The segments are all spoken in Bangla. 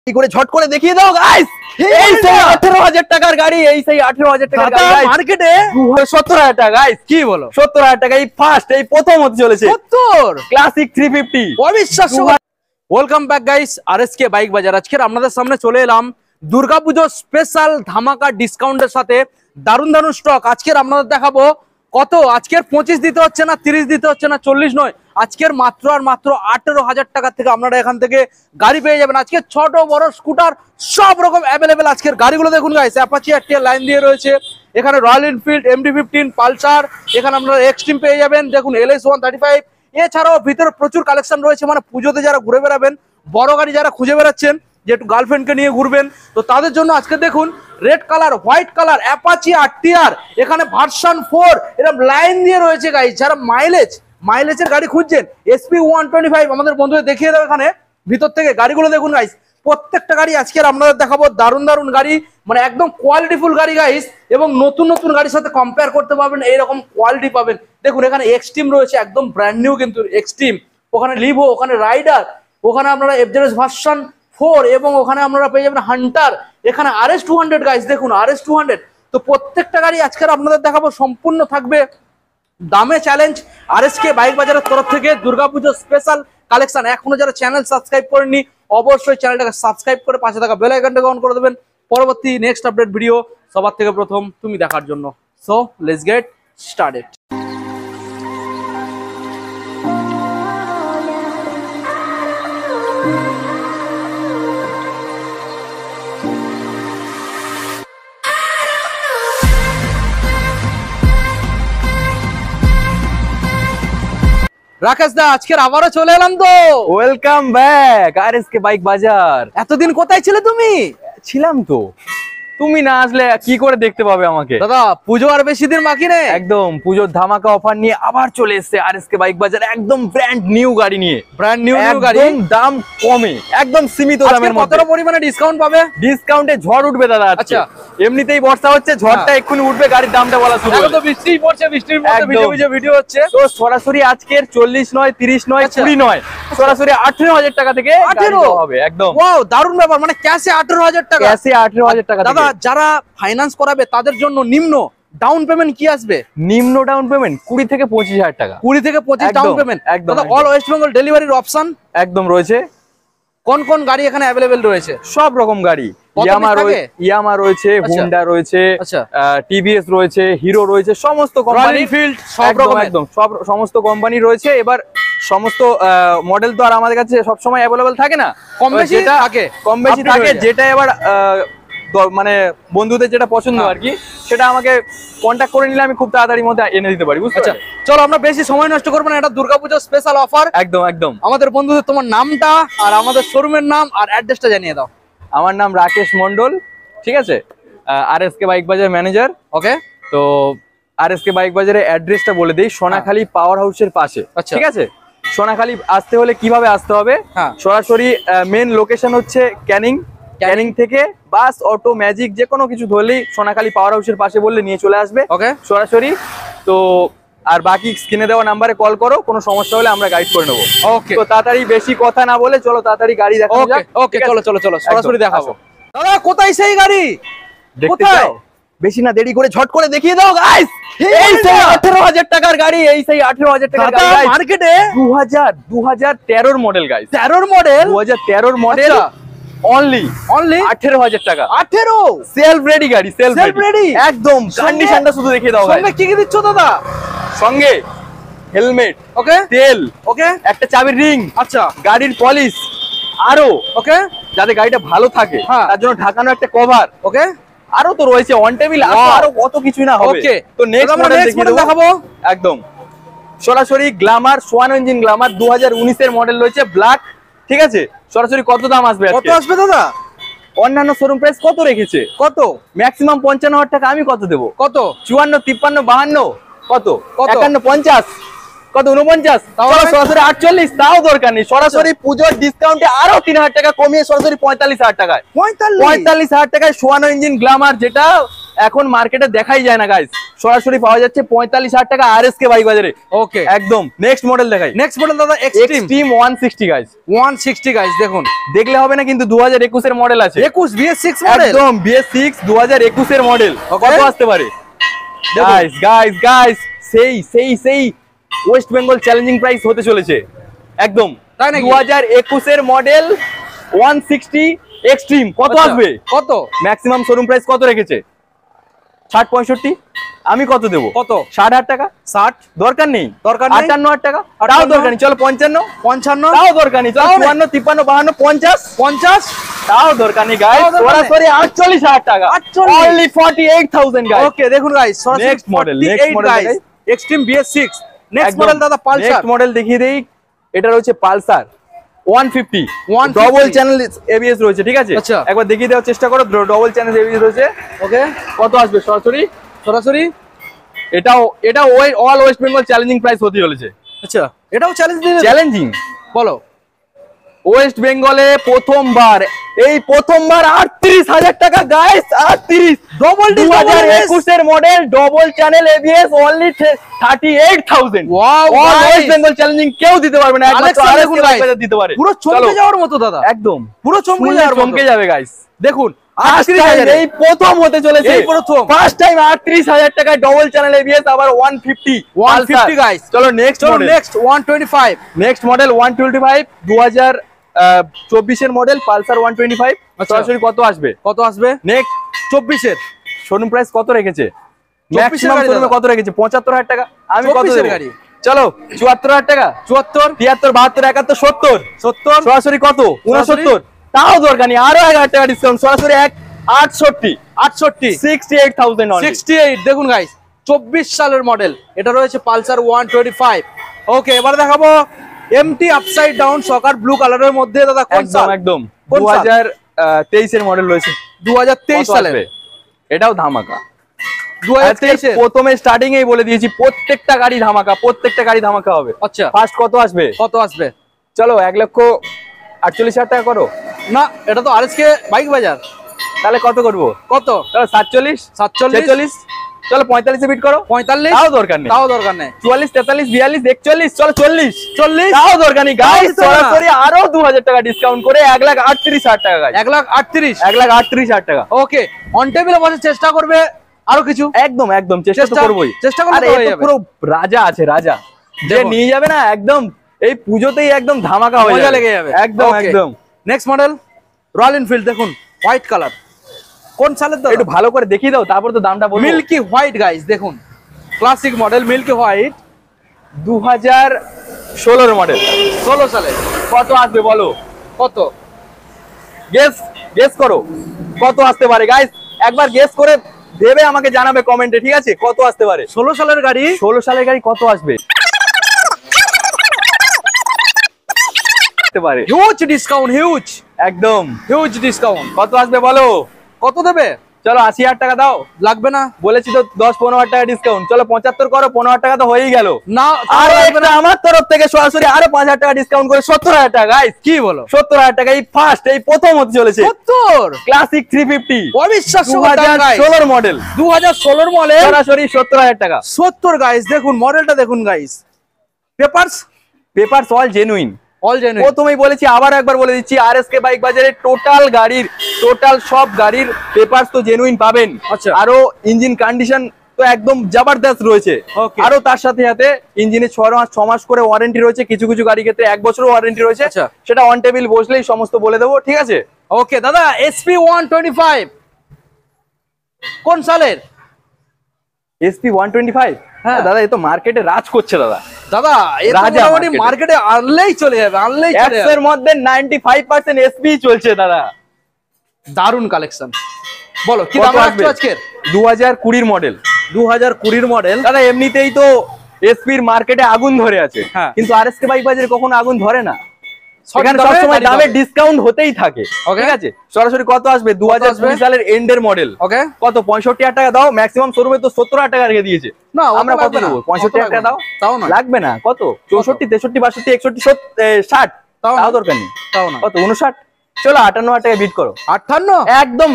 করে ঝট করে দেখিয়ে দাও গাইস, এই সেই 18,000 টাকার গাড়ি, এই সেই 18,000 টাকার গাড়ি মার্কেটে 70,000 টাকা গাইস। কি বলো 70,000 টাকা? এই ফার্স্ট, এই প্রথম হতে চলেছে 70 ক্লাসিক 350। অবিশ্বাস্য। Welcome back guys, RSK bike বাজার। আজকের আপনাদের সামনে চলে এলাম দুর্গাপুজো স্পেশাল ধামাকা ডিসকাউন্টের সাথে। দারুণ দারুণ স্টক আজকের আপনাদের দেখাবো। কত আজকের 25 দিতে হচ্ছে না, 30 দিতে হচ্ছে না, 40 নয়, আজকের মাত্র আর মাত্র 18,000 টাকা থেকে আপনারা এখান থেকে গাড়ি পেয়ে যাবেন। আজকে ছোট বড় স্কুটার সব রকম অ্যাভেলেবেল আজকের গাড়িগুলো দেখুন গাইস। অ্যাপাচি এর লাইন দিয়ে রয়েছে, এখানে রয়্যাল এনফিল্ড, MD-15, পালসার, এখানে আপনারা এক্সট্রিম পেয়ে যাবেন। দেখুন LS 135, এছাড়াও ভিতরে প্রচুর কালেকশন রয়েছে। মানে পুজোতে যারা ঘুরে বেড়াবেন, বড় গাড়ি যারা খুঁজে বেড়াচ্ছেন যে একটু গার্লফ্রেন্ডকে নিয়ে ঘুরবেন, তো তাদের জন্য আজকে দেখুন red colour, white colour Apache RTR, এখানে ভার্সন 4 এরকম লাইন দিয়ে রয়েছে গাইস। যারা মাইলেজের গাড়ি খুঁজছেন, SP 125 আমাদের বন্ধুদের দেখিয়ে দেবে এখানে ভিতর থেকে গাড়িগুলো দেখুন গাইস। প্রত্যেকটা গাড়ি আজকের আপনাদের দেখাবো, দারুণ দারুণ গাড়ি, মানে একদম কোয়ালিটিফুল গাড়ি গাইস। এবং নতুন নতুন গাড়ির সাথে কম্পেয়ার করতে পারবেন, এইরকম কোয়ালিটি পাবেন। দেখুন এখানে এক্সট্রিম রয়েছে, একদম ব্র্যান্ড নিউ কিন্তু এক্সট্রিম, ওখানে লিভো, ওখানে রাইডার, ওখানে আপনারা FZS ভার্সন 4, এবং ওখানে আপনারা পেয়ে যাবেন হান্টার, এখানে RS 200 গাইস। দেখুন RS 200। তো প্রত্যেকটা গাড়ি আজকের আপনাদের দেখাবো, সম্পূর্ণ থাকবে দামে চ্যালেঞ্জ। আরএসকে বাইক বাজারের তরফ থেকে দুর্গাপুজো স্পেশাল কালেকশন। এখনো যারা চ্যানেল সাবস্ক্রাইব করেননি, অবশ্যই চ্যানেলটাকে সাবস্ক্রাইব করে পাশে থাকা বেল আইকনটাকে অন করে দেবেন, পরবর্তী নেক্সট আপডেট ভিডিও সবার থেকে প্রথম তুমি দেখার জন্য। So let's get started. Rakesh দা, আজকের আবারও চলে এলাম তো। ওয়েলকাম ব্যাক আরএসকে বাইক বাজার। এতদিন কোথায় ছিলে তুমি? ছিলাম তো, তুমি না আসলে কি করে দেখতে পাবে আমাকে? দাদা পুজো আর বেশি দিন বাকি নেই, একদম পুজোর ধামাকা অফার নিয়ে আবার চলে এসেছে আরএসকে বাইক বাজার, একদম ব্র্যান্ড নিউ গাড়ি নিয়ে। ব্র্যান্ড নিউ গাড়ি, দাম কমে, একদম সীমিত দামের মধ্যে। কতটা পরিমাণে ডিসকাউন্ট পাবে? ডিসকাউন্টে ঝড় উঠবে দাদা। আচ্ছা, এমনিতেই বর্ষা হচ্ছে, ঝড়টা এক্ষুনি উঠবে, গাড়ির দামটা বলা শুরু হবে। তো বৃষ্টি পড়ছে, বৃষ্টির মধ্যে ভিডিও হচ্ছে। তো সরাসরি আজকের 40 নয়, 30 নয়, 20 নয়, সরাসরি 18,000 টাকা থেকে 18 হবে। একদম ওয়াও, দারুণ ব্যাপার। মানে ক্যাশে 18,000 টাকা, ক্যাশে 18,000 টাকা। দাদা যারা ফাইন্যান্স করাবে তাদের জন্য নিম্ন ডাউন পেমেন্ট কি আসবে? নিম্ন ডাউন পেমেন্ট 20 থেকে 25,000 টাকা। 20 থেকে 25 ডাউন পেমেন্ট। দাদা অল ওয়েস্ট বেঙ্গল ডেলিভারির অপশন একদম রয়েছে। কোন কোন গাড়ি এখানে অ্যাভেলেবেল রয়েছে? সব রকম গাড়ি, ইয়ামা রয়েছে, হুন্ডা রয়েছে, TVS রয়েছে, হিরো রয়েছে, সমস্ত কোম্পানি, সব রকম একদম সমস্ত কোম্পানি রয়েছে। এবার সমস্ত মডেল তো আর আমাদের কাছে সব সময় অ্যাভেলেবেল থাকে না, কম বেশি থাকে। যেটা এবার মানে বন্ধুদের যেটা পছন্দ আর কি, সেটা আমাকে কন্ট্যাক্ট করে নিলে আমি খুব তাড়াতাড়ির মধ্যে এনে দিতে পারি। বুঝতে? চলো আমরা বেশি সময় নষ্ট করবো না, এটা দুর্গাপুজো স্পেশাল অফার। একদম একদম। আমাদের বন্ধুদের তোমার নামটা আর আমাদের শোরুমের নাম আর অ্যাড্রেসটা জানিয়ে দাও। আমার নাম রাকেশ মন্ডল, ঠিক আছে, আরএসকে বাইক বাজার ম্যানেজার। ওকে, তো আরএসকে বাইক বাজারের অ্যাড্রেসটা বলে দেই, সোনাখালী পাওয়ার হাউসের পাশে। ঠিক আছে, সোনাখালী আসতে হলে কিভাবে আসতে হবে? সরাসরি মেন লোকেশন হচ্ছে ক্যানিং থেকে বাস, অটো, ম্যাজিক যে কোনো কিছু ধরলেই সোনাখালী পাওয়ার হাউসের পাশে বললে নিয়ে চলে আসবে। ওকে, সরাসরি। তো আর বাকি স্ক্রিনে দেওয়া নাম্বারে কল করো, কোনো সমস্যা হলে আমরা গাইড করে নেবো। ওকে, তো তাড়াতাড়ি বেশি কথা না বলে চলো তাড়াতাড়ি গাড়ি দেখানো যাক। ওকে, চলো সরাসরি দেখাবো। দাদা কোথায় সেই গাড়ি দেখতে চাও? বেশি না দেরি করে ঝট করে দেখিয়ে দাও গাইস, এই সেই 18,000 টাকার গাড়ি, এই সেই 18,000 টাকার গাড়ি মার্কেটে 2013 model guys. 13 model, 2013 model, only 18,000 টাকা। 18 সেলফ রেডি গাড়ি, সেলফ রেডি একদম। কন্ডিশনটা শুধু দেখিয়ে দাও। সঙ্গে কি কি দিচ্ছ দাদা? সঙ্গে হেলমেট, ওকে, তেল, ওকে, একটা চাবির রিং, আচ্ছা, গাড়ির পলিশ, আরো ওকে, যাতে গাড়িটা ভালো থাকে তার জন্য ঢাকানো একটা কভার, ওকে, আরো তো রয়েছে অন টেবিল, আরো কত কিছু না হবে। ওকে, তো নেক্সট মডেল দেখাবো। একদম সরাসরি গ্ল্যামার, সোয়ান ইঞ্জিন গ্ল্যামার 2019 এর মডেল রয়েছে, ব্ল্যাক। ঠিক আছে, সরাসরি কত দাম আসবে? কত আসবে দাদা? অন্যান্য শোরুম প্রাইস কত রেখেছে? কত? ম্যাক্সিমাম 55,000 টাকা। আমি কত দেবো? কত? 54, 53, 52, কত? 51, 50, কত? 49, সরাসরি 48। তাও দরকার নেই, সরাসরি পুজোর ডিসকাউন্টে আরো 3,000 টাকা কমিয়ে সরাসরি 45,000 টাকায়। 45,000 টাকায় সোয়ানো ইঞ্জিন গ্ল্যামার, যেটা এখন মার্কেটে দেখাই যায় না গাইস, সরাসরি পাওয়া যাচ্ছে 45,000 টাকা আরএসকে বাইক বাজারে। ওকে একদম। নেক্সট মডেল দেখাই। নেক্সট মডেল দাদা এক্সট্রিম 160 গাইস। 160 গাইস দেখুন, দেখলে হবে না কিন্তু 2021 এর মডেল আছে। 21 BS6 মডেল, একদম BS6 2021 এর মডেল। কত আসতে পারে গাইস? গাইস গাইস সেই সেই সেই ওয়েস্ট বেঙ্গল চ্যালেঞ্জিং প্রাইস হতে চলেছে একদম। তাই নাকি? 2021 এর মডেল 160 এক্সট্রিম। কত আসবে? কত ম্যাক্সিমাম শোরুম প্রাইস কত রেখেছে? 60-65। আমি কত দেবো? কত? 60,000 টাকা। 60 দরকার নেই, দরকার নেই। 58,000 টাকা তাও দরকার নেই। চলো 55, 55 তাও দরকার নেই। চলো 54, 53, 52, 50, 50 তাও দরকার নেই গাইস। সরাসরি 48,000 টাকা, 48 only 48,000 গাইস। ওকে দেখুন guys, next model, next model guys, extreme BS6। Next model দাদা পালসার। নেক্সট মডেল দেখিয়ে দেই। এটা রয়েছে পালসার 150 150 ডবল চ্যানেল এবিএস রয়েছে, ঠিক আছে? আচ্ছা। একবার দেখিয়ে দেওয়ার চেষ্টা করো। ডবল চ্যানেল এবিএস রয়েছে। ওকে কত আসবে সরাসরি? সরাসরি এটা all West Bengal challenging price হতে চলেছে। আচ্ছা, এটাও চ্যালেঞ্জ দিয়ে চ্যালেঞ্জিং বলো। ওয়েস্ট বেঙ্গলে প্রথমবার 38,000 টাকা গাইস। 38 ডবল 2021 এর model double channel ABS only 38,000। Wow West Bengal challenging কেউ দিতে পারবে না, একমাত্র আলেক্সা আরএসকে দেখুন বাইক guys, বাজার দিতে পারে। পুরো চমকে যাওয়ার মতো দাদা, একদম পুরো চমকে যাওয়ার মতো। চমকে যাবে গাইস। দেখুন First time এই প্রথম হতে চলেছে, এই প্রথম। ফার্স্ট টাইম 38,000 টাটায় ডবল চ্যানেল এবিএস, আবার 150 গাইস। চলো নেক্সট চলো মডেল। নেক্সট 125। নেক্সট মডেল 125 2024 এর মডেল পালসার 125। আচ্ছা। সরাসরি কত আসবে? কত আসবে? নেক্সট 24 এর শোরুম প্রাইস কত রেখেছে? 24 ম্যাক্সিমাম গাড়ি শোরুমে দাদা। কত রেখেছে? 75,000 টাকা। আমি কত 24 এর দেব? গাড়ি। চলো 74,000 টাকা। 74 73, 72, 71, 70। 70 সরাসরি কত? 69। তাও দরকার নেই, আরো 1,000 টাকা ডিসকাউন্ট। সরাসরি 68 68,000 only। 68 দেখুন গাইস, 24 সালের মডেল। এটা রয়েছে পালসার 125। ওকে, এবার দেখাবো এমটি আপসাইড ডাউন সকার ব্লু কালারের মধ্যে দাদা। কোন একদম সাল? একদম কোন সাল? 2023 এর মডেল রয়েছে। 2023 কত সালের। আসবে? এটাও ধামাকা। 2023 এর। প্রথমে স্টার্টিং এই বলে দিয়েছি, প্রত্যেকটা গাড়ি ধামাকা, প্রত্যেকটা গাড়ি ধামাকা হবে। আচ্ছা, ফার্স্ট কত আসবে? কত আসবে? চলো 1,48,000 টাকা করো। না, এটা তো আরএসকে বাইক বাজার। তাহলে কত করবো? কত? চলো 47, 47 46, চলো 45 এ বিট করো। 45 তাও দরকার নেই। তাও দরকার নেই। 44, 43, 42, 41, চলো 40, 40 তাও দরকার নেই গাইস। তাও দিতে হবে না। সরাসরি আরো 2,000 টাকা ডিসকাউন্ট করে 1,38,000 টাকা গাইস। 1,38,000। 1,38,000 টাকা। ওকে, অন টেবিলে বসে চেষ্টা করবে আরো কিছু। একদম একদম চেষ্টা তো করবোই। চেষ্টা করলে আরে তো এ হয়ে তো যাবে। পুরো রাজা আছে, রাজা যে দেখো। নিয়ে যাবে না একদম এই পুজোতেই একদম ধামাকা হয়ে মজা যাবে। লেগে যাবে একদম Okay. একদম। নেক্সট মডেল রয়্যাল এনফিল্ড দেখুন, হোয়াইট কালার। কোন সালের দাদা? একটু ভালো করে দেখিয়ে দাও, তারপর তো দামটা বলবো। মিল্কি হোয়াইট গাইস দেখুন, ক্লাসিক মডেল মিল্কি হোয়াইট। 2016 এর মডেল। 16 সালে। কত আসবে বলো? কত? গেস করো কত আসতে পারে গাইস। একবার গেস করে ভেবে আমাকে জানাবে কমেন্টে, ঠিক আছে? কত আসতে পারে? 16 সালের গাড়ি। 16 সালের গাড়ি কত আসবে? আসতে পারে হিউজ ডিসকাউন্ট, হিউজ একদম। Huge discount. কত আসবে বলো? কত দেবে? চলো 80,000 টাকা দাও। লাগবে না, বলেছি তো 10-15,000 টাকা ডিসকাউন্ট। চলো 75 করো, 15,000 টাকা তো হয়েই গেল। না আর লাগবে না। আমার তরফ থেকে সরাসরি আরো 5,000 টাকা ডিসকাউন্ট করে 70,000 টাকা গাইস। কি বলো? 70,000 টাকা এই ফার্স্ট, এই প্রথম হতে চলেছে। 70 ক্লাসিক 350 অবিশ্বাস্য দাম গাইস। 2016 মডেল। 2016 মডেল, সরাসরি 70,000 টাকা। 70 গাইস দেখুন, মডেলটা দেখুন guys. Papers all genuine. All genuine. প্রথমেই বলেছি, আবার একবার বলে দিচ্ছি, আরএসকে বাইক বাজারে টোটাল সব গাড়ির পেপারস তো জেনুইন পাবেন। আচ্ছা। আরো ইঞ্জিন কন্ডিশন তো একদম জবরদস্ত রয়েছে। Okay. আরো তার সাথে সাথে ইঞ্জিনে 6 মাস করে ওয়ারেন্টি রয়েছে, কিছু কিছু গাড়ি ক্ষেত্রে 1 বছরের ওয়ারেন্টি রয়েছে। আচ্ছা। সেটা অন টেবিল বসলেই সমস্ত বলে দেবো, ঠিক আছে? ওকে দাদা, এসপি 125 কোন সালের? এসপি 125। হ্যাঁ দাদা এ তো মার্কেটে রাজ করছে দাদা। দাদা এই রাজা মোটামুটি market-এ। মার্কেটে আনলেই চলে যাবে, আনলেই চলে 100 যাবে। এর মধ্যে 95% এসপি চলছে দাদা। দারুন কালেকশন। বলো কি কত দাম আসবে? রাখছো আজকের? 2020 মডেল। 2020 মডেল। দাদা এমনিতেই তো এসপির মার্কেটে আগুন ধরে আছে, হ্যাঁ। কিন্তু আরএসকে বাইক বাজারে কখনো আগুন ধরে না। সঠিক এখানে দামে সবসময় গাড়ি দামে পাবে। ডিসকাউন্ট হতেই থাকে, Okay. ঠিক আছে? সরাসরি কত আসবে? 2020 সালের এন্ডের মডেল। ওকে, কত? 65,000 টাকা দাও। ম্যাক্সিমাম শোরুমে তো 70,000 টাকা রেখে দিয়েছে। না আমরা কত দেবো? 65,000 টাকা দাও। তাও না, লাগবে না। কত? 64, 63, 62, 61, 60 তাও তাও না। দরকার নেই। তাও না। কত? 59, চলো 58,000 টাকা বিট করো। 58? একদম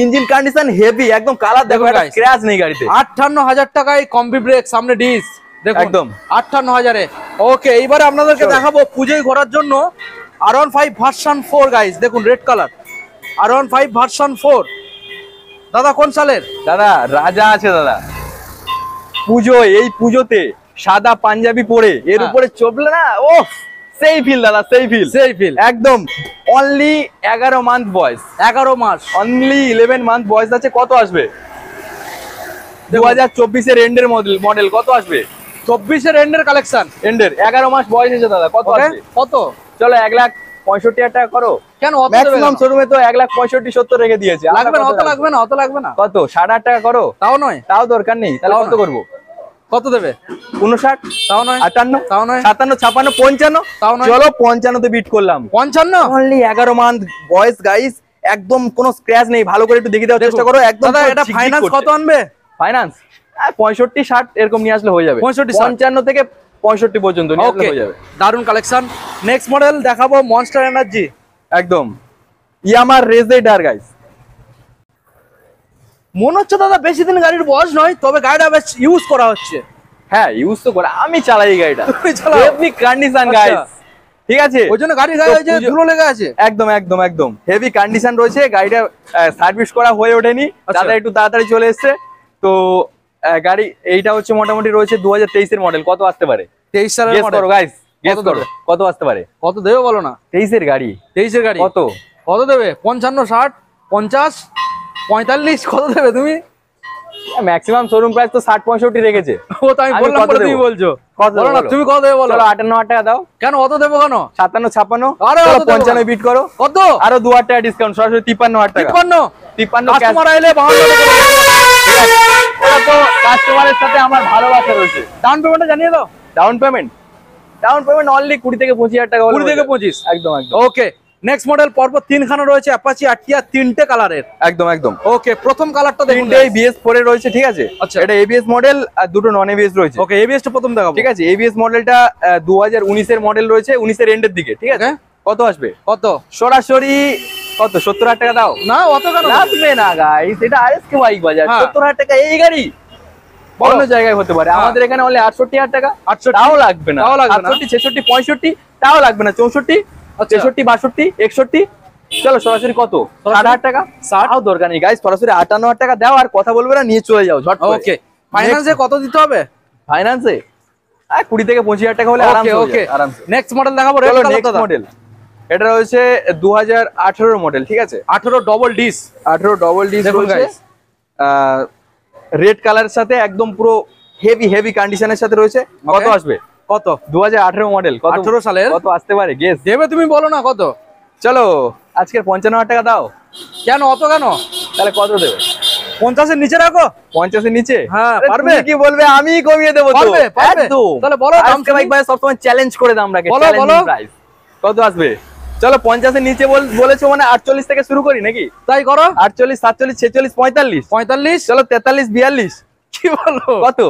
ইঞ্জিন কন্ডিশন হেভি, একদম কালার দেখো, একটা স্ক্র্যাচ নেই গাড়িতে। 58,000 টাকায় কম্বি ব্রেক, সামনে ডিস দেখুন একদম 58,000 এ। ওকে, এইবারে আপনাদেরকে দেখাবো পুজোয় ঘোরার জন্য R15 ভার্সন 4 গাইস, দেখুন রেড কালার R15 ভার্সন 4। দাদা কোন সালের? দাদা রাজা আছে দাদা, পুজো, এই পুজোতে সাদা পাঞ্জাবি পরে এর উপরে চপলে না, ও সেই ফিল দাদা, সেই ফিল, সেই ফিল একদম। অনলি 11 মান্থ বয়স, 11 মাস, অনলি 11 মান্থ বয়স আছে। কত আসবে? 2024 এর এন্ডের মডেল, কত আসবে? 24 এর এন্ডের কালেকশন, এন্ডের 11 মাস বয়স আছে দাদা, কত আসবে? কত? চলো 1,65,000 টাকা করো। কেন অত দেবে? ম্যাক্সিমাম শোরুমে তো 1,65,70 রেখে দিয়েছে। লাগবে না, অত লাগবে না, অত লাগবে না। কত? 8,500 টাকা করো। তাও নয়, তাও দরকার নেই, তাহলে কত করবো? কত দেবে? 59? তাও নয়। 58? তাও নয়। 57, 56, 55? তাও নয়। চলো 55 তে বিট করলাম। 55? অনলি 11 মান্থ বয়স গাইস, একদম কোনো স্ক্র্যাচ নেই। ভালো করে একটু দেখে দেওয়ার চেষ্টা করো। একদম দাদা এটা ফাইনান্স কত আনবে? ফাইনান্স 65, 60 এরকম নিয়ে আসলে হয়ে যাবে। 65, 55 থেকে 65 পর্যন্ত নিয়ে আসলে হয়ে যাবে। দারুন কালেকশন। নেক্সট মডেল দেখাবো মনস্টার এনার্জি, একদম ইয়ামার রেজেডার গাইস। মনে হচ্ছে দাদা বেশি দিন গাড়ির বয়স নয়, তবে গাড়িটা বেশ ইউজ করা হচ্ছে। হ্যাঁ ইউজ তো করে, আমি চালাই এই গাড়িটা। তুমি চালাও? হেভি কন্ডিশন গাইস, ঠিক আছে? ওই জন্য গাড়ির গায়ে ওই যে ধুলো লেগে আছে। একদম একদম একদম হেভি কন্ডিশন রয়েছে। গাড়িটা সার্ভিস করা হয়ে ওঠেনি, দাদা একটু তাড়াতাড়ি চলে এসেছে। তো গাড়ি এইটা হচ্ছে মোটামুটি রয়েছে 2023 এর মডেল। কত আসতে পারে? 23 সালের গেস মডেল করো গাইস, গেস করো কত আসতে পারে। কত দেবে বলো না? 23 এর গাড়ি, 23 এর গাড়ি কত কত দেবে? 55, 60, 50, 45 কত দেবে তুমি? ম্যাক্সিমাম শোরুম প্রাইস তো 60-65 রেখেছে। ও তো আমি বললাম, বলে তুমি বলছো কত বলো না, তুমি কত দেবে বলো? চলো 58,000 টাকা দাও। কেন অত দেবো কেন? 57, 56, আরে চলো অত দেবো 95 বিট করো। কত? আরো 2,000 টাকা ডিসকাউন্ট, সরাসরি 53,000 টাকা। 53 cash। কাস্টমার আইলে 52 টাকা করে দেবো। ওরা তো কাস্টমারের সাথে আমার ভালোবাসা রয়েছে। ডাউন পেমেন্টটা জানিয়ে দাও। ডাউন পেমেন্ট অনলি 20 থেকে 25,000 টাকা, 20 থেকে 25। একদম একদম। ওকে, নেক্সট মডেল পরপর 3 খানা রয়েছে অ্যাপাচি আরটিআর, 3টে কালারের। একদম একদম। ওকে, প্রথম কালারটা দেখুন, 3টে ABS 4 এর রয়েছে, ঠিক আছে? আচ্ছা, এটা ABS মডেল আর দুটো নন ABS রয়েছে। ওকে, এবিএস টা প্রথম দেখাবো, ঠিক আছে? ABS মডেলটা 2019 এর মডেল রয়েছে, 19 এর এন্ডের দিকে, ঠিক আছে? কত আসবে? কত? সরাসরি কত? 70,000 টাকা দাও। না অত কেন? লাগবে না গাইস, এটা আরএসকে বাইক বাজার। 70,000 টাকা এই গাড়ি অন্য জায়গায় হতে পারে, আমাদের এখানে অনলি 68,000 টাকা। 68 তাও লাগবে না, তাও লাগবে না। 68, 66, 65 তাও লাগবে না। 64, 63, 62, 61। চলো সরাসরি কত? 60,000 টাকা। 60 তাও দরকার নেই গাইস, সরাসরি 58,000 টাকা দাও, আর কথা বলবে না, নিয়ে চলে যাও ঝট করে। ওকে, ফাইন্যান্সে কত দিতে হবে? ফাইন্যান্সে 20 থেকে 25,000 টাকা হলে আরামসে হয়ে যাবে, আরামসে। নেক্সট মডেল দেখাবো, রেড চলো কালার নেক্সট মডেল। এটা রয়েছে 2018 মডেল, ঠিক আছে? 18 ডবল ডিস, 18 ডবল ডিস দেখুন রয়েছে, গাইস, রেড কালারের সাথে একদম পুরো হেভি কন্ডিশনের সাথে রয়েছে। কত আসবে? কত? 2018 মডেল, কত 18 সালের কত আসতে পারে? গেস দেবে তুমি, বলো না কত। চলো আজকের 55,000 টাকা দাও। কেন অত কেন? তাহলে কত দেবে? 50 এর নিচে রাখো। 50 এর নিচে? হ্যাঁ, আরে পারবে? তুমি কি বলবে, আমি কমিয়ে দেবো তো। পারবে, পারবে। একদম। তাহলে বলো, আজকে বাইক ভাই সব সময় চ্যালেঞ্জ করে দাম রাখে, বলো, চ্যালেঞ্জিং বলো। প্রাইস। কত আসবে? চলো 50 এর নিচে বলেছো মানে 48 থেকে শুরু করি নাকি? তাই করো। 48, 47, 46, 45। 45, চলো 43, 42। কি বলো? কত?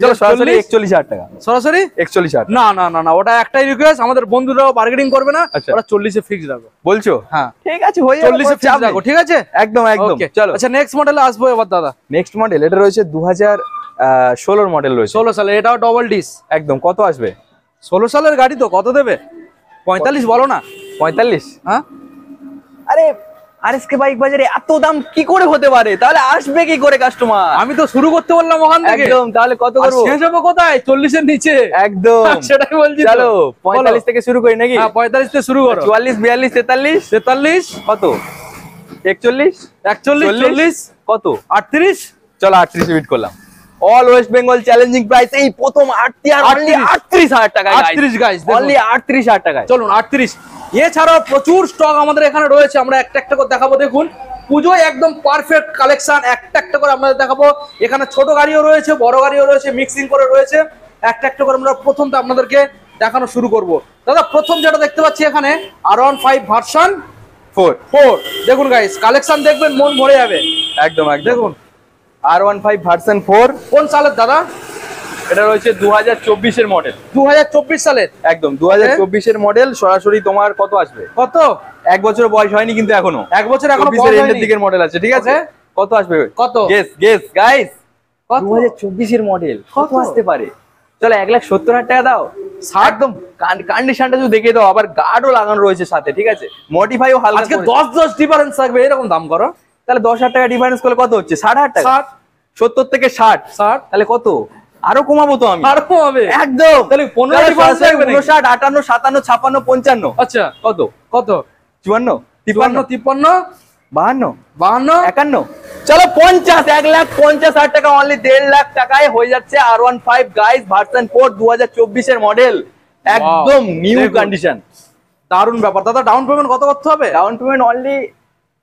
চলো সরাসরি 41,000 টাকা। সরাসরি 41,000 টাকা। না না না না, ওটা একটাই রিকোয়েস্ট, আমাদের বন্ধুরাও বার্গেনিং করবে না, আচ্ছা। ওরা 40 এ ফিক্স রাখো। বলছো? হ্যাঁ ঠিক আছে, হয়ে যাবে, 40 এ ফিক্স রাখো, ঠিক আছে? একদম একদম। ওকে, চলো আচ্ছা নেক্সট মডেলে আসবো এবার দাদা। নেক্সট মডেল, এটা রয়েছে 2016 মডেল রয়েছে। 16 সালে, এটাও ডবল ডিস। একদম। কত আসবে? 16 সালের গাড়ি তো, কত দেবে? 45 বলো না। 45? হ্যাঁ, আরে আরএসকে বাইক বাজারে এত দাম কি করে হতে পারে? তাহলে আসবে কি করে কাস্টমার? আমি তো শুরু করতে বললাম ওখান থেকে। একদম, তাহলে কত করব? শেষ হবে কোথায়? 40 এর নিচে। একদম সেটাই বলছি। চলো 45 থেকে শুরু করি নাকি? হ্যাঁ 45 থেকে শুরু করো। 44, 42, 43, 43, কত? 41, 41, 40, কত? 38। চলো 38 বিট করলাম। All West Bengal challenging price, এই প্রথম 38,000 টাকা। 38 গাইস, অনলি 38,000 টাকায়। চলুন 38। এছাড়াও প্রচুর স্টক আমাদের এখানে রয়েছে, আমরা একটা একটা করে দেখাবো। দেখুন পুজোয় একদম পারফেক্ট কালেকশন, একটা একটা করে আপনাদের দেখাবো। এখানে ছোট গাড়িও রয়েছে, বড় গাড়িও রয়েছে, মিক্সিং করে রয়েছে। একটা একটা করে আমরা প্রথমটা আপনাদেরকে দেখানো শুরু করব। দাদা প্রথম যেটা দেখতে পাচ্ছি এখানে R15 ভার্সন 4। দেখুন গাইস, কালেকশন দেখবেন মন ভরে যাবে। একদম একদম। দেখুন R15 ভার্সন 4 কোন সালের দাদা? এটা রয়েছে 2024 এর মডেল। 2024 সালের। একদম 2024 এর মডেল। সরাসরি তোমার কত আসবে? কত? 1 বছর বয়স হয়নি কিন্তু এখনো, 1 বছর এখনো বয়স হয়নি, এন্ডের দিকের মডেল আছে, ঠিক আছে? কত আসবে? কত? গেস গাইস, 2024 এর মডেল কত আসতে পারে? চলো 1,70,000 টাকা দাও, একদম কন্ডিশনটা যদি দেখিয়ে দাও, আবার গার্ডও লাগানো রয়েছে সাথে, ঠিক আছে? মডিফাইও হালকা, আজকে 10 ডিফারেন্স থাকবে, এরকম দাম করো। তাহলে 10,000 টাকা ডিফারেন্স করলে কত হচ্ছে? 60,000 টাকা। 70 থেকে 60, তাহলে কত? আরো কমাবো তো আমি, আরো কমাবে একদম। তাহলে 15 ডিফারেন্স থাকবে, 59, 58, 57, 56, 55। আচ্ছা কত? কত? 54, 53, 53, 52, 52, 51। চলো 50, 1,50,000 টাকা, অনলি 1.5 লাখ টাকায় হয়ে যাচ্ছে R15 গাইস ভার্সন 4 2024 এর মডেল, একদম নিউ কন্ডিশন। দারুণ ব্যাপার। দাদা ডাউন পেমেন্ট কত করতে হবে? ডাউন পেমেন্ট অনলি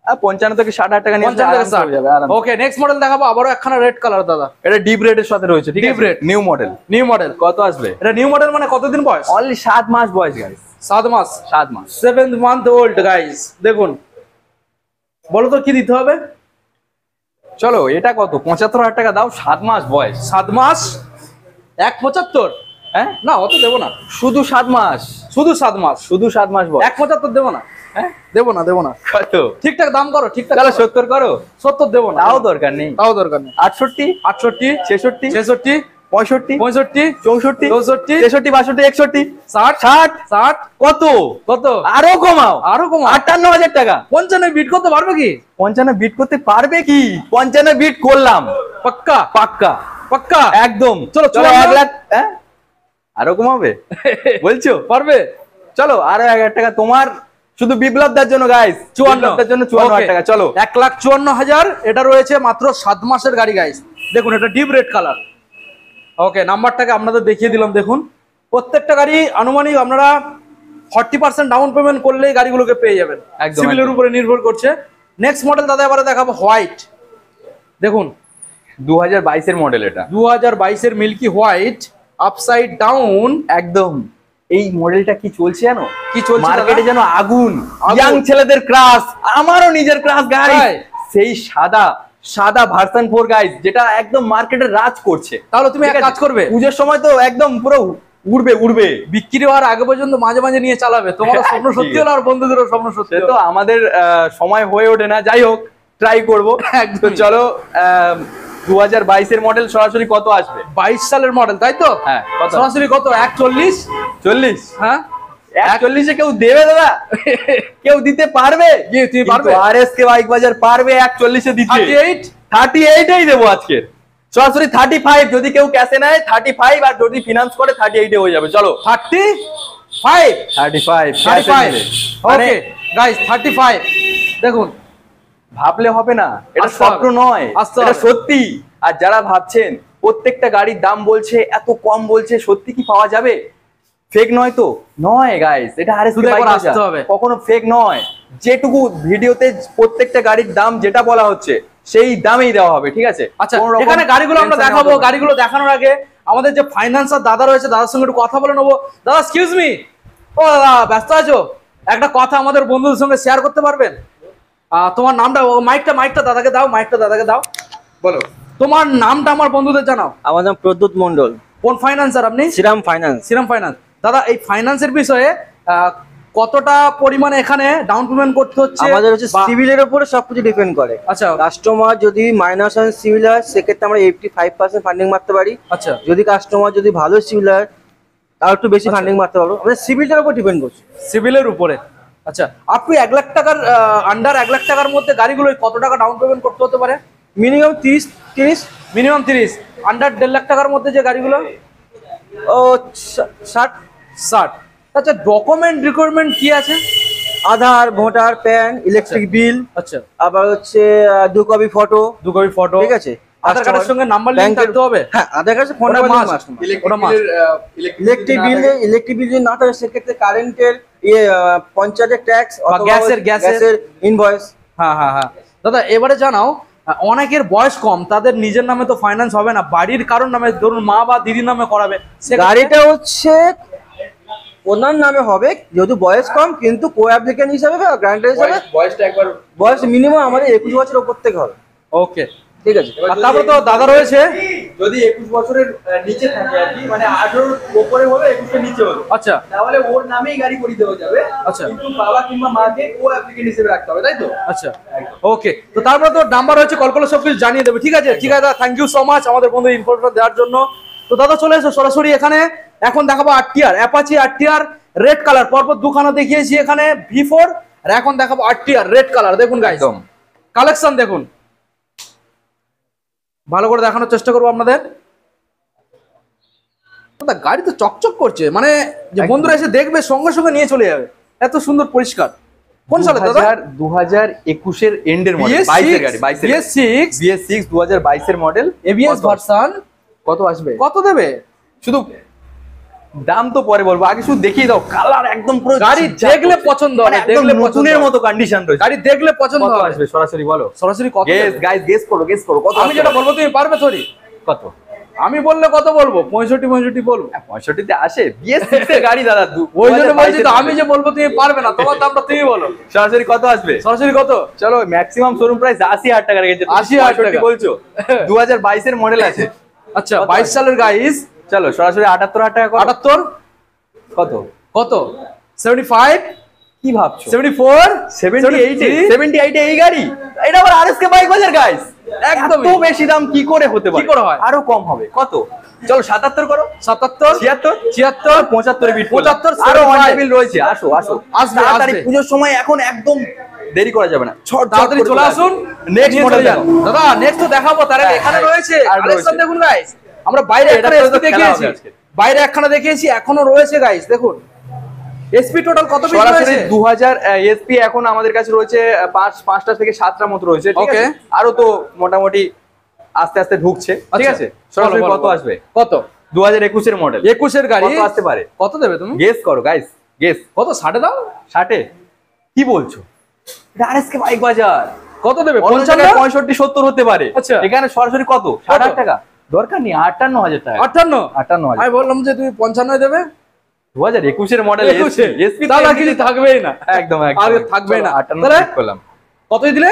55 থেকে 60,000 টাকা নিয়ে যাবে। ওকে, নেক্সট মডেল দেখাবো, আবারও একখানা রেড কালার দাদা। এটা ডিপ রেড এর সাথে রয়েছে, ঠিক আছে? New model, new model. কত আসবে? এটা নিউ মডেল মানে কতদিন বয়স? অনলি 7 মাস বয়স গাইস, 7 মাস, 7 মাস, 7th month old গাইস। দেখুন, বলো তো কি দিতে হবে? চলো এটা কত? 75,000 টাকা দাও, 7 মাস বয়স। 7 মাস 1.75? হ্যাঁ না, অত দেবো না, শুধু 7 মাস, শুধু 7 মাস, শুধু 7 মাস বয়স। 1.75 দেবো না। হ্যাঁ দেবো না, দেবো না। কত? ঠিকঠাক দাম করো, ঠিকঠাক। চলো 70 করো। 70 দেবো না, তাও দরকার নেই, তাও দরকার নেই। 68, 68, 66, 66, 65, 65, 64, 64, 63, 62, 61, 60, 60, 60। কত? কত? আরো কমাও, আরো কমা। 58,000 টাকা। 95 বিট করতে পারবে কি? 55 বিট করতে পারবে কি? 55 বিট করলাম, পাক্কা? পাক্কা, পাক্কা একদম। চলো 1 লাখ। হ্যাঁ আরো কমাবে বলছো? পারবে? চলো আরো 1,000 টাকা তোমার, শুধু বিপ্লবদার জন্য গাইস, 54 জন্য 54,000 টাকা। চলো 1,54,000। এটা রয়েছে মাত্র 7 মাসের গাড়ি গাইস। দেখুন, এটা ডিপ রেড কালার। ওকে, নাম্বারটাকে আপনাদের দেখিয়ে দিলাম। দেখুন, প্রত্যেকটা গাড়ি আনুমানিক আপনারা 40% ডাউন পেমেন্ট করলেই গাড়িগুলোকে পেয়ে যাবেন, সিভিলের উপরে নির্ভর করছে। নেক্সট মডেল দাদা এবারে দেখাবো হোয়াইট। দেখুন 2022 এর মডেল, এটা 2022 এর মিল্কি হোয়াইট, আপসাইড ডাউন। একদম। এই মডেলটা কি চলছে জানো? কি চলছে মার্কেটে যেন আগুন, ইয়াং ছেলেদের ক্রাশ, আমারও নিজের ক্রাশ গাইস, সেই সাদা সাদা ভার্সন 4 গাইস, যেটা একদম মার্কেটে রাজ করছে। তাহলে তুমি এক কাজ করবে, পুজোর সময় তো একদম পুরো উড়বে উড়বে, বিক্রি হওয়ার আগে পর্যন্ত মাঝে মাঝে নিয়ে চালাবে। তোমার স্বপ্ন সত্যি হলো, আর বন্ধুদেরও স্বপ্ন সত্যি হলো। তো আমাদের সময় হয়ে ওঠে না, যাই হোক ট্রাই করবো। একদম। চলো 2022 এর মডেল সরাসরি কত আসবে? 22 সালের মডেল, তাই তো? হ্যাঁ, সরাসরি কত? 140? 40? হ্যাঁ, 140 এ কেউ দেবে দাদা? কেউ দিতে পারবে? তুই পারবে? আরএসকে বাইক বাজার পারবে 140 এ দিতে। 38 এই দেবো আজকে, সরাসরি 35। যদি কেউ ক্যাশে নেয় 35, আর যদি ফিনান্স করে 38 এ হয়ে যাবে। চলো 35। Okay guys, 35। দেখুন, ভাবলে হবে না, এটা স্বপ্ন নয়, এটা সত্যি। আর যারা ভাবছেন প্রত্যেকটা গাড়ির দাম বলছে এত কম বলছে, সত্যি কি পাওয়া যাবে? ফেক নয় তো? নয় গাইস, এটা আরএসকে বাইক বাজার, কখনো ফেক নয়। যেটুকু ভিডিওতে প্রত্যেকটা গাড়ির দাম যেটা বলা হচ্ছে সেই দামেই দেওয়া হবে, ঠিক আছে? আচ্ছা, এখানে গাড়িগুলো আমরা দেখাবো। গাড়িগুলো দেখানোর আগে আমাদের যে ফাইন্যান্সার দাদা রয়েছে, দাদার সঙ্গে একটু কথা বলে নেবো। দাদা এক্সকিউজ মি, ও দাদা ব্যস্ত আছো? একটা কথা আমাদের বন্ধুদের সঙ্গে শেয়ার করতে পারবেন? তোমার নামটা, মাইকটা দাদাকে দাও, মাইকটা দাদাকে দাও, বলো তোমার নামটা আমার বন্ধুদের জানাও। আমার নাম প্রদ্যুৎ মন্ডল। কোন ফাইন্যান্সার আপনি? শ্রীরাম ফাইন্যান্স। শ্রীরাম ফাইন্যান্স। দাদা এই ফাইন্যান্সের বিষয়ে কতটা পরিমাণে এখানে ডাউন পেমেন্ট করতে হচ্ছে? আমাদের হচ্ছে সিভিলের উপরে সবকিছু ডিপেন্ড করে। আচ্ছা, কাস্টমার যদি মাইনাস অ্যান্ড সিভিল হয় সেক্ষেত্রে আমরা 85% ফান্ডিং মারতে পারি। আচ্ছা, যদি কাস্টমার যদি ভালো সিভিল হয় তাও একটু বেশি ফান্ডিং মারতে পারবো। আমাদের সিভিলটার উপর ডিপেন্ড করছে, সিভিলের উপরে। আচ্ছা, আপনি 1 লাখ টাকার আন্ডার 1 লাখ টাকার মধ্যে গাড়িগুলো কত টাকা ডাউন পেমেন্ট করতে হতে পারে? মিনিমাম 30। মিনিমাম 30। আন্ডার 1.5 লাখ টাকার মধ্যে যে গাড়িগুলো, ও 60। আচ্ছা, ডকুমেন্ট রিকোয়ারমেন্ট কি আছে? আধার, ভোটার, প্যান, ইলেকট্রিক বিল, আচ্ছা, আবার হচ্ছে 2 কপি ফটো। ঠিক আছে, আধার কার্ডের সঙ্গে নাম্বার লিংক থাকতে হবে। হ্যাঁ, আধার কার্ডের phone number must. Electric bill যদি না থাকে সেক্ষেত্রে কারেন্টের পঞ্চায়েতের ট্যাক্স অথবা গ্যাসের ইনভয়েস। হ্যাঁ। দাদা এবারে জানাও, অনেকের বয়স কম, তাদের নিজের নামে তো ফাইন্যান্স হবে না, বাড়ির কারোর নামে, ধরুন মা বা দিদির নামে করাবে, গাড়িটা হচ্ছে ওনার নামে হবে যেহেতু বয়স কম, কিন্তু কো অ্যাপ্লিকেন্ট হিসাবে গ্যারান্টার হিসাবে বয়স মিনিমাম আমাদের 21 বছরের উপর থেকে হবে। ওকে, ঠিক আছে। তারপরে তো দাদা রয়েছে যদি 21 বছরের নিচে থাকে আর কি, মানে 18 উপরে হলো 21 এর নিচে হলো, আচ্ছা, তাহলে ওর নামেই গাড়ি করে দেওয়া যাবে। আচ্ছা, কিন্তু বাবা কিংবা মাকে কো অ্যাপ্লিকেন্ট হিসেবে রাখতে হবে, তাই তো? আচ্ছা, ওকে। তো তারপরে তো নাম্বার হচ্ছে, কল করে সবকিছু জানিয়ে দেবে, ঠিক আছে? ঠিক আছে দাদা, থ্যাংক ইউ সো মাচ আমাদের বন্ধু ইনফরমেশন দেওয়ার জন্য। তো দাদা চলে এসো সরাসরি এখানে। এখন দেখাবো RTR, Apache RTR red colour, পরপর দুখানা দেখিয়েছি এখানে V4, আর এখন দেখাবো আরটিআর রেড কালার। দেখুন গাইস, কালেকশন দেখুন, ভালো করে দেখানোর চেষ্টা করবো আপনাদের। গাড়ি তো চকচক করছে, মানে যে বন্ধুরা এসে দেখবে সঙ্গে সঙ্গে নিয়ে চলে যাবে, এত সুন্দর পরিষ্কার। কোন সালে দাদা? 2021 এর এন্ডের মডেল, 22 এর গাড়ি, 22 BS6 2022 এর মডেল, ABS ভার্সন। কত আসবে? কত দেবে? শুধু দাম তো পরে বলবো, আগে শুধু দেখিয়ে দাও। কালার একদম পুরো গাড়ি দেখলে পছন্দ হবে, দেখলে নতুনের মতো কন্ডিশন রয়েছে। গাড়ি দেখলে পছন্দ কত হবে। আসবে সরাসরি বলো? সরাসরি কত? গাইস গেস করো কত। আমি যেটা বলবো তুমি পারবে থরি? কত? আমি বললে কত বলবো? 65 বলবো। 65 তে আসে BS6 এর গাড়ি দাদা। ওই জন্য বলছি তো, আমি যে বলবো তুমি পারবে না, তোমার দামটা তুমি বলো। সরাসরি কত আসবে? সরাসরি কত? চলো, ম্যাক্সিমাম শোরুম প্রাইস 80,000 টাকা রেখেছে। 80,000 টাকা বলছো? 2022 এর মডেল আছে। আচ্ছা, 22 সালের গাইস। চলো সরাসরি 78,000 টাকা। 78 কত? কত? 75? কি ভাবছো? 74? 78 এই গাড়ি? এটা আবার আরএসকে বাইক বাজার গাইস। একদম বেশি দাম কি করে হতে পারে? কি করে হয়? আরো কম হবে। কত? চলো 77 করো। 77, 76, 75 এ বিট 75, আরো ওয়ান টেবিল রয়েছে। আসো আসবে, তাড়াতাড়ি পুজোর সময়, এখন একদম দেরি করা যাবে না। তাড়াতাড়ি চলে আসুন। নেক্সট মডেল দাদা, নেক্সট তো দেখাবো, তার আগে এখানে রয়েছে কালেকশন দেখুন গাইস। আমরা বাইরে একটা দেখিয়েছি, বাইরে একখানা দেখিয়েছি, এখনো রয়েছে গাইস। দেখুন এসপি টোটাল কত পিস রয়েছে? 2000 এসপি এখন আমাদের কাছে রয়েছে 5টা থেকে 7টা মতো রয়েছে, ঠিক আছে? আরো তো মোটামুটি আস্তে আস্তে ঢুকছে, ঠিক আছে? সরাসরি কত আসবে? কত? 2021 এর মডেল, 21 এর গাড়ি কত আসতে পারে? কত দেবে তুমি? গেস করো গাইস, গেস। কত? 60 দাও? 60 কি বলছো? আরএসকে বাইক বাজার। কত দেবে? 55, 65, 70 হতে পারে। আচ্ছা, এখানে সরাসরি কত? 60,000 টাকা। দরকার নেই, 58,000 টাকা। 58? আমি বললাম যে তুমি 55 দেবে। 2021 এর মডেল এসপি, তাহলে কিছু থাকবেই না। একদম আর থাকবে না। 58 করলাম। কতই দিলে?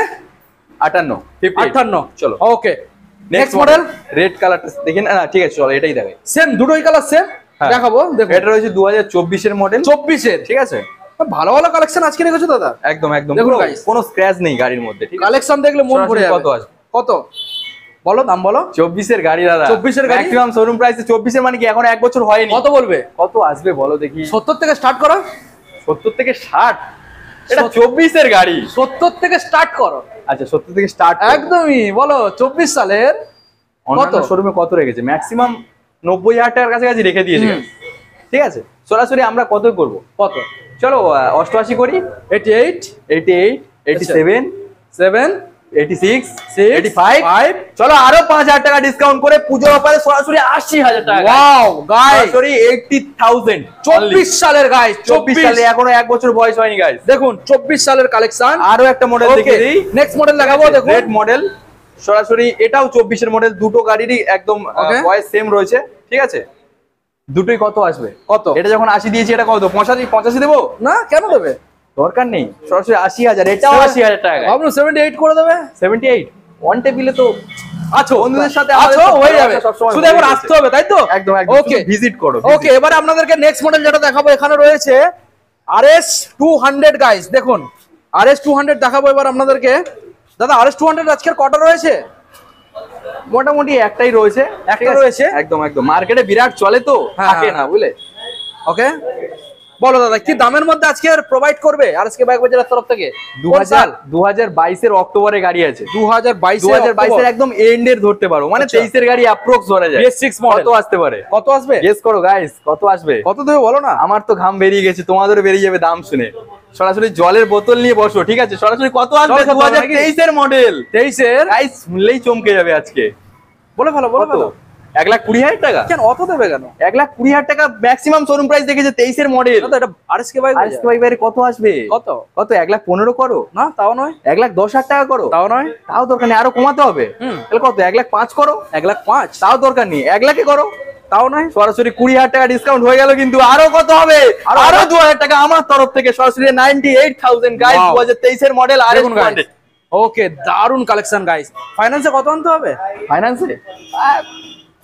58। চলো ওকে, নেক্সট মডেল রেড কালারটা দেখেন না? ঠিক আছে, চলো এটাই দেখাই। সেম, দুটোই কালার সেম দেখাবো। দেখো এটা রয়েছে 2024 এর মডেল, 24 এর, ঠিক আছে? ভালো ভালো কালেকশন আজকে রেখেছো দাদা। একদম দেখুন গাইস, কোনো স্ক্র্যাচ নেই গাড়ির মধ্যে, ঠিক আছে? কালেকশন দেখলে মন ভরে যাবে। কত আসবে? কত বলো, দাম বলো। 24 এর গাড়ি দাদা, 24 এর গাড়ি, ম্যাক্সিমাম শোরুম প্রাইসে 24 এর, মানে কি এখন 1 বছর হয়নি। কত বলবে? কত আসবে বলো দেখি? 70 থেকে স্টার্ট করো। 70 থেকে 60? এটা 24 এর গাড়ি। 70 থেকে স্টার্ট করো। আচ্ছা, 70 থেকে স্টার্ট একদমই বলো। 24 সালের কত শোরুমে কত রেখেছে? ম্যাক্সিমাম 90,000 টাকার কাছাকাছি রেখে দিয়েছে, ঠিক আছে? সরাসরি আমরা কত করব? কত? চলো 88 করি। 88, 87, 86, 85। চলো আরো 5,000 টাকা ডিসকাউন্ট করে পুজোর অফারে সরাসরি 80,000 টাকা। ওয়াও গাইস, সরাসরি 80,000। 24 সালের গাইস, 24 সালে, এখনো 1 বছর বয়স হয়নি গাইস। দেখুন 24 সালের কালেকশন। আরো একটা মডেল দেখে দিই। নেক্সট মডেল দেখাবো। দেখুন রেড মডেল, সরাসরি এটাও 24 এর মডেল। দুটো গাড়িরই একদম বয়স সেম রয়েছে, ঠিক আছে? দুটোই কত আসবে? কত? এটা যখন 80 দিয়েছি, এটা কত? 85 দেবো না? কেন দেবে? দরকার নেই, সরাসরি 80,000। এটাও 80,000 টাকা। ভাবলো 78 করে দেবে। 78 ওয়ান টেবিলে তো আছো, বন্ধুদের সাথে আছো, হয়ে যাবে। শুধু একবার আসতে হবে, তাই তো? একদম। ওকে, ভিজিট করো। ওকে, এবারে আপনাদেরকে নেক্সট মডেল যেটা দেখাবো, এখানে রয়েছে RS 200 গাইস। দেখুন RS 200 দেখাবো এবার আপনাদেরকে। দাদা RS 200 আজকের কটা রয়েছে? মোটামুটি একটাই রয়েছে। একটা রয়েছে, একদম। মার্কেটে বিরাট চলে তো, থাকে না বুঝলে। ওকে, বলো দাদা কি দামের মধ্যে আজকে প্রোভাইড করবে আরএসকে বাইক বাজারের তরফ থেকে? 2022 এর অক্টোবরে গাড়ি আছে। 2022 এর একদম এন্ডের ধরতে পারো, মানে 23 এর গাড়ি অ্যাপ্রক্স ধরা যায়। BS6 model. কত আসতে পারে? কত আসবে? গেস করো গাইস, কত আসবে? কত দেবে বলো না? আমার তো ঘাম বেরিয়ে গেছে, তোমাদেরও বেরিয়ে যাবে দাম শুনে। সরাসরি জলের বোতল নিয়ে বসো, ঠিক আছে? সরাসরি কত আসবে? 2023 এর মডেল। 23 এর গাইস শুনলেই চমকে যাবে আজকে। বলে ফেলো, বলে ফেলো। 1,20,000 টাকা। কেন অত দেবে কেন? 1,20,000 টাকা ম্যাক্সিমাম শোরুম প্রাইস দেখেছে 23 এর মডেল। এটা আরএসকে বাইক বাইরে কত আসবে? কত? 1,15,000 করো না, তাও নয়। 1,10,000 টাকা করো, তাও নয়। তাও দরকার নেই, আরো কমাতে হবে। তাহলে কত? 1,05,000 করো। 1,05,000 তাও দরকার নেই, 1,00,000 করো, তাও নয়। সরাসরি 20,000 টাকা ডিসকাউন্ট হয়ে গেল। কিন্তু আরো কত হবে? আরো 2,000 টাকা আমার তরফ থেকে, সরাসরি 98,000 গাইস। 2023 এর মডেল আর ওকে, দারুন কালেকশন গাইস। ফাইন্যান্সে কত আনতে হবে? ফাইন্যান্সে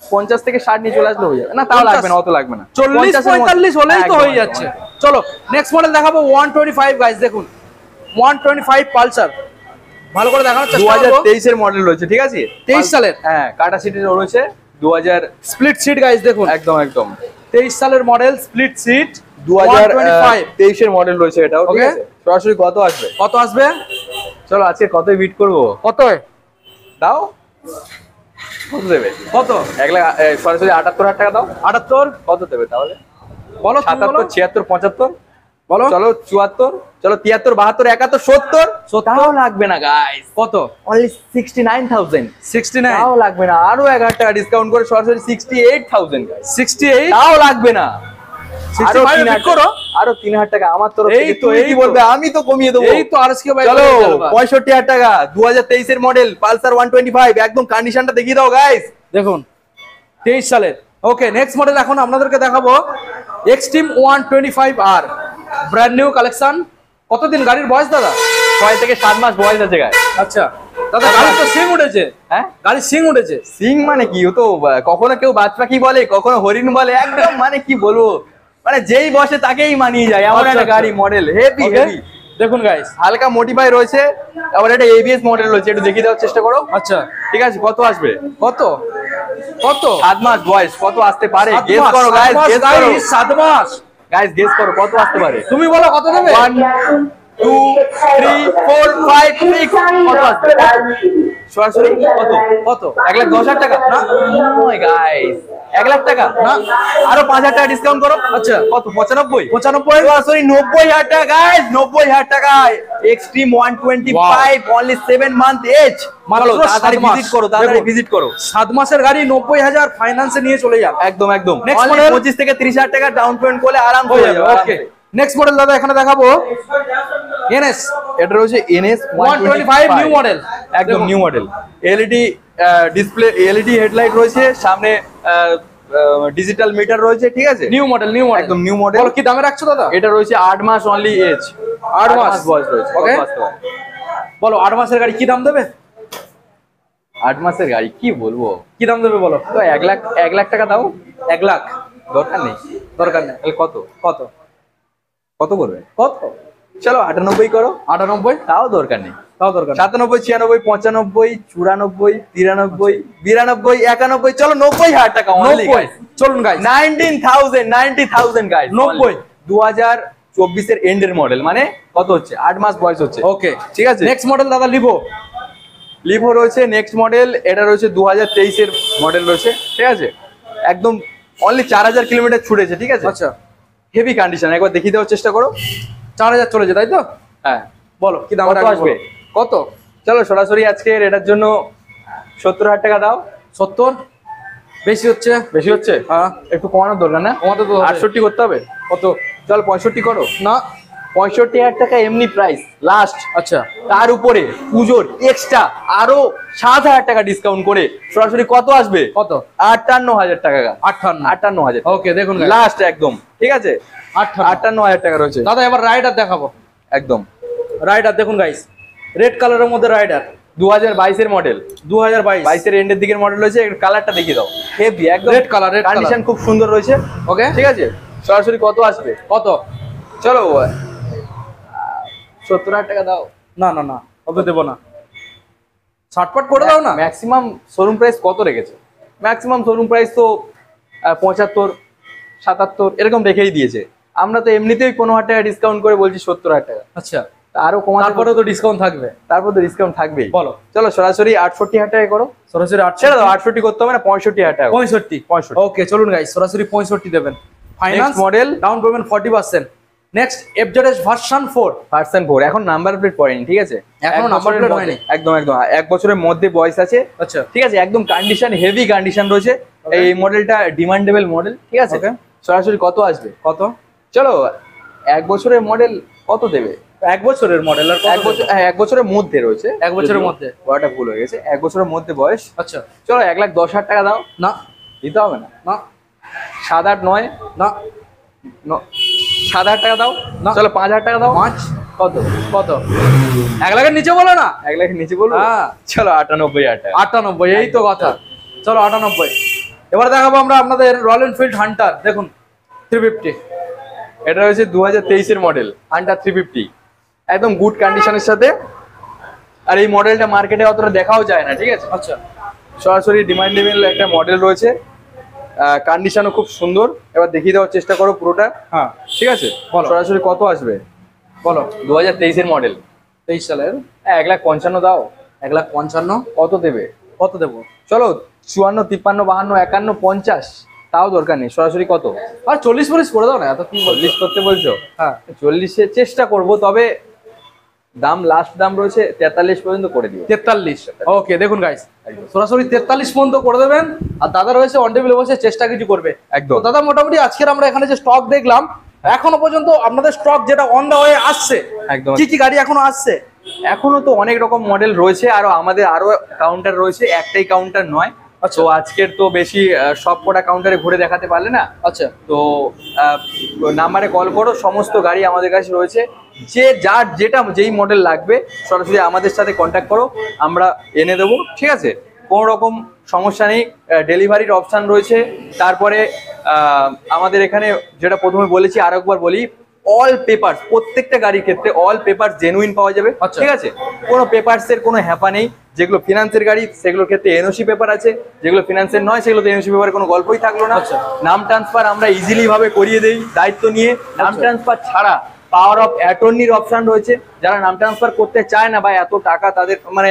50 থেকে 60 নিয়ে চলে আসলে হয়ে যাবে। না তাও লাগবে না, অত লাগবে না, 40-45 হলেই তো হয়ে যাচ্ছে। চলো নেক্সট মডেল দেখাবো 125 গাইস। দেখুন 125 পালসার, ভালো করে দেখানোর চেষ্টা করব। 2023 এর মডেল রয়েছে, ঠিক আছে, 23 সালের। হ্যাঁ, কাটা সিটের রয়েছে 2000 স্প্লিট সিট গাইস, দেখুন একদম একদম 23 সালের মডেল, স্প্লিট সিট, 2023 এর মডেল রয়েছে এটাও, ঠিক আছে। সরাসরি কত আসবে? কত আসবে? চলো আজকে কতই বিট করবো? কত দাও, কত দেবে? কত? 1 লাখ সরাসরি 78,000 টাকা দাও। 78 কত দেবে তাহলে? বলো, 77, 76, 75 বলো। চলো 74, চলো 73, 72, 71, 70 তাও লাগবে না গাইস। কত? অনলি 69,000। 69 তাও লাগবে না, আরো 1000 টাকা ডিসকাউন্ট করে সরাসরি 68,000 গাইস। 68 তাও লাগবে না, আরো 65 3,000 করো, আরো 3,000 টাকা আমার তরফ এই থেকে। তো, তুমি এই কি তো। বলবে? আমি তো কমিয়ে দেবো। এই তো আরএসকে ভাই, চলো 65,000 টাকা 2023 এর মডেল পালসার 125, একদম কন্ডিশনটা দেখিয়ে দাও গাইস। দেখুন 23 সালের। ওকে নেক্সট মডেল এখন আপনাদেরকে দেখাবো extreme 125R, brand new collection. কতদিন গাড়ির বয়স দাদা? 6 থেকে 7 মাস বয়স আছে গাইস। আচ্ছা দাদা, গাড়ি তো সিং উঠেছে। হ্যাঁ, গাড়ি সিং উঠেছে। সিং মানে কি? ও তো কখনো কেউ বাজ পাখি বলে, কখনো হরিণ বলে, একদম মানে কি বলবো, মানে যেই বসে তাকেই মানিয়ে যায় এমন একটা গাড়ি, মডেল হেভি হেভি। দেখুন গাইস, হালকা মডিফাই রয়েছে, আবার এটা এবিএস মডেল রয়েছে, একটু দেখিয়ে দেওয়ার চেষ্টা করো। আচ্ছা ঠিক আছে, কত আসবে? কত? কত? 7 মাস বয়স, কত আসতে পারে? গেস করো গাইস, গেস করো 7 মাস গাইস, গেস করো কত আসতে পারে। তুমি বলো কত দেবে? 1 2 3 4 5 6 কত আসবে? সরাসরি কত? কত? 1,10,000 টাকা না গাইস, 1 লাখ টাকা না, আরো 5,000 টাকা ডিসকাউন্ট করো। আচ্ছা কত? 95 95 সরাসরি 90,000 টাকা গাইস, 90,000 টাকা। Extreme 125 only 7 month age. মাত্র তাড়াতাড়ি 7 মাস। ভিজিট করো, তাড়াতাড়ি ভিজিট করো। 7 মাসের গাড়ি 90,000 ফাইন্যান্সে নিয়ে চলে যান। একদম একদম। Next Only model? 25 থেকে 30,000 টাকা ডাউন পেমেন্ট করলে আরাম হয়ে হয়ে যাবে। যাবে। ওকে নেক্সট মডেল দাদা এখানে দেখাবো এনএস এটা রয়েছে NS 125 নিউ মডেল, একদম new model. LED display, LED headlight রয়েছে, সামনে ডিজিটাল মিটার রয়েছে, ঠিক আছে। নিউ মডেল, নিউ মডেল, একদম নিউ মডেল। বলো কি দামে রাখছো দাদা? এটা রয়েছে 8 মাস অনলি এজ, 8 মাস বয়স রয়েছে। ওকে কত আসতে পারে? বলো 8 মাসের গাড়ি কি দাম দেবে? 8 মাসের গাড়ি কি বলবো, কি দাম দেবে বলো? তো 1 লাখ টাকা দাও। 1 লাখ দরকার নেই, দরকার নেই। তাহলে কত? কত? কত করবে? কত? চলো 98 করো। 98 তাও দরকার নেই। তাও দরকার নেই। 97, 96, 95, 94, 93, 92, 91, চলো 90,000 টাকা only 90 guys। চলুন গাইস, 90,000 গাইস। 90 2024 এর এন্ডের মডেল, মানে কত হচ্ছে? 8 মাস বয়স হচ্ছে। ওকে ঠিক আছে। নেক্সট মডেল দাদা লিভো। লিভো রয়েছে নেক্সট মডেল, এটা রয়েছে 2023 এর মডেল রয়েছে, ঠিক আছে। একদম অনলি 4000 কিলোমিটার ছুটেছে, ঠিক আছে। আচ্ছা হেভি কন্ডিশন, একবার দেখিয়ে দেওয়ার চেষ্টা করো। 4000 চলেছে তাই তো? হ্যাঁ, বলো কি দাম কত আসবে? কত? চলো সরাসরি আজকে এটার জন্য 70,000 টাকা দাও। 70 বেশি হচ্ছে। বেশি হচ্ছে? হ্যাঁ একটু কমানোর দরকার না? কমাতে তো হবে। 68 করতে হবে। কত? চল 65 করো। না 65,000 টাকা এমনি প্রাইস লাস্ট। আচ্ছা তার উপরে পুজোর এক্সট্রা আরো 7,000 টাকা ডিসকাউন্ট করে সরাসরি কত আসবে? কত? 58,000 টাকা। 58 ওকে দেখুন লাস্ট একদম, ঠিক আছে। 58,000 টাকা রয়েছে দাদা। এবার রাইডার দেখাবো। একদম রাইডার দেখুন গাইস, রেড কালারের মধ্যে রাইডার, 2022 এর মডেল, 2022 এর এন্ডের দিকের মডেল রয়েছে। কালারটা দেখিয়ে দাও, হেভি একদম রেড কালার, রেড কন্ডিশন খুব সুন্দর রয়েছে। ওকে ঠিক আছে, সরাসরি কত আসবে? কত? চলো 70,000 টাকা দাও। না না না কত দেবো না, 60 করে দাও না। ম্যাক্সিমাম শোরুম প্রাইস কত রেখেছে? ম্যাক্সিমাম শোরুম প্রাইস তো 75, 77 এরকম রেখেই দিয়েছে। আমরা তো এমনিতেই 15,000 টাকা ডিসকাউন্ট করে বলছি 70,000 টাকা। আচ্ছা আরো কমাতে, তারপরে তো ডিসকাউন্ট থাকবে। তারপর তো ডিসকাউন্ট থাকবেই। বলো চলো সরাসরি 68,000 টাকা করো। সরাসরি 8 ছেড়ে দাও, 68 করতে হবে না, 65,000 টাকা। 65 ওকে চলুন গাইস, সরাসরি 65 দেবেন। Finance model, down payment 40%। Next FZS version 4 এখন নাম্বার প্লেট পড়েনি, ঠিক আছে। এখনো নাম্বার প্লেট হয়নি। একদম একদম 1 বছরের মধ্যে বয়স আছে। আচ্ছা ঠিক আছে, একদম কন্ডিশন হেভি কন্ডিশন রয়েছে। এই মডেলটা ডিমান্ডেবল মডেল, ঠিক আছে। সরাসরি কত আসবে? কত? চলো 1 বছরের মডেল কত দেবে? 1 বছরের মডেল আর 1 বছর, হ্যাঁ 1 বছরের মধ্যে রয়েছে। 1 বছরের মধ্যে, বড়টা ভুল হয়ে গেছে। 1 বছরের মধ্যে বয়স। আচ্ছা চলো 1,10,000 টাকা দাও। না দিতে হবে না। না 7, 8, 9 না 7,000 টাকা দাও। না। চলো 5,000 টাকা দাও। 5 কত? কত? 1 লাখের নিচে বলো না। 1 লাখের নিচে বলবো? হ্যাঁ চলো 98,000 টাকা। 98, এই তো কথা। চলো 98। এবার দেখাবো আমরা আপনাদের রয়্যাল এনফিল্ড হান্টার, দেখুন 350। এটা হচ্ছে 2023 মডেল হান্টার 350, একদম গুড কন্ডিশনের সাথে। আর এই মডেলটা মার্কেটে অতটা দেখাও যায় না, ঠিক আছে। আচ্ছা, সরাসরি ডিমান্ডেবল একটা মডেল রয়েছে, কন্ডিশনও খুব সুন্দর। এবার দেখিয়ে দেওয়ার চেষ্টা করো পুরোটা। হ্যাঁ ঠিক আছে, সরাসরি কত আসবে বলো? 2023 মডেল, 23 সালের। 1,55,000 দাও। 1,55,000 কত দেবে? কত দেবো? চলো 54, 53, 52, 51, 50, তাও দরকার নেই। সরাসরি কত? আর 40 করে দাও না, এত কি 40 করতে বলছো? হ্যাঁ 40-এ চেষ্টা করব, তবে দাম লাস্ট দাম রয়েছে 43 পর্যন্ত করে দিও। 43। ওকে, দেখুন গাইস, সরাসরি 43 পর্যন্ত করে দেবেন। আর দাদা রয়েছে অন টেবিলে বসে চেষ্টা কিছু করবে একদম। তো দাদা মোটামুটি আজকের আমরা এখানে যে স্টক দেখলাম, এখনো পর্যন্ত আপনাদের স্টক যেটা অন দা ওয়ে আসছে, একদম। কি কি গাড়ি এখনো আসছে? এখনো তো অনেক রকম মডেল রয়েছে, আরো আমাদের আরো কাউন্টার রয়েছে, একটাই কাউন্টার নয়। তো আজকের তো বেশি সব কটা কাউন্টারে ঘুরে দেখাতে পারলে না। আচ্ছা, তো নাম্বারে কল করো, সমস্ত গাড়ি আমাদের কাছে রয়েছে। যে যার যেই মডেল লাগবে সরাসরি আমাদের সাথে কন্ট্যাক্ট করো, আমরা এনে দেবো, ঠিক আছে। কোনো রকম সমস্যা নেই, ডেলিভারির অপশান রয়েছে। তারপরে আমাদের এখানে যেটা প্রথমে বলেছি আরেকবার বলি, অল পেপারস, প্রত্যেকটা গাড়ির ক্ষেত্রে অল পেপারস জেনুইন পাওয়া যাবে, ঠিক আছে। কোনো পেপারসের কোনো হ্যাপা নেই। যেগুলো ফিনান্সের গাড়ি সেগুলোর ক্ষেত্রে এনওসি পেপার আছে, যেগুলো ফিনান্সের নয় সেগুলোতে এনওসি পেপার কোনো গল্পই থাকলো না। নাম ট্রান্সফার আমরা ইজিলি ভাবে করিয়ে দেই দায়িত্ব নিয়ে। নাম ট্রান্সফার ছাড়া পাওয়ার অফ অ্যাটর্নির অপশন রয়েছে। যারা নাম ট্রান্সফার করতে চায় না বা এত টাকা তাদের মানে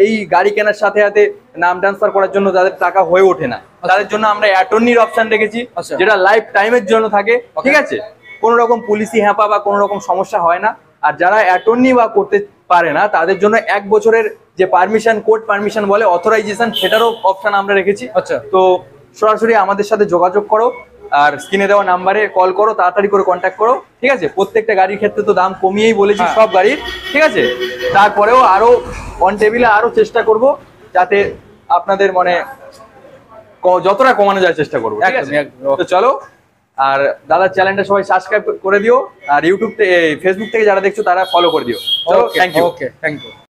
এই গাড়ি কেনার সাথে সাথে নাম ট্রান্সফার করার জন্য তাদের টাকা হয়ে ওঠে না, তাদের জন্য আমরা অ্যাটর্নির অপশন রেখেছি, যেটা লাইফ টাইমের জন্য থাকে, ঠিক আছে। কোনো রকম পুলিশি হ্যাপা বা কোনো রকম সমস্যা হয় না। আর যারা অ্যাটর্নি বা করতে পারে না তাদের জন্য 1 বছরের যে পারমিশন, কোর্ট পারমিশন বলে, অথরাইজেশন, সেটারও অপশন আমরা রেখেছি। আচ্ছা, তো সরাসরি আমাদের সাথে যোগাযোগ করো, আর স্ক্রিনে দেওয়া নাম্বারে কল করো, তাড়াতাড়ি করে কন্ট্যাক্ট করো, ঠিক আছে। প্রত্যেকটা গাড়ির ক্ষেত্রে তো দাম কমিয়েই বলেছি সব গাড়ির, ঠিক আছে। তারপরেও আরো অন টেবিলে আরো চেষ্টা করব যাতে আপনাদের মানে যতটা কমানো যায় চেষ্টা করবো, ঠিক আছে। তো চলো, আর দাদার চ্যানেলটা সবাই সাবস্ক্রাইব করে দিও, আর ইউটিউব থেকে, ফেসবুক থেকে যারা দেখছো তারা ফলো করে দিও। চলো, thank you. Okay, thank you.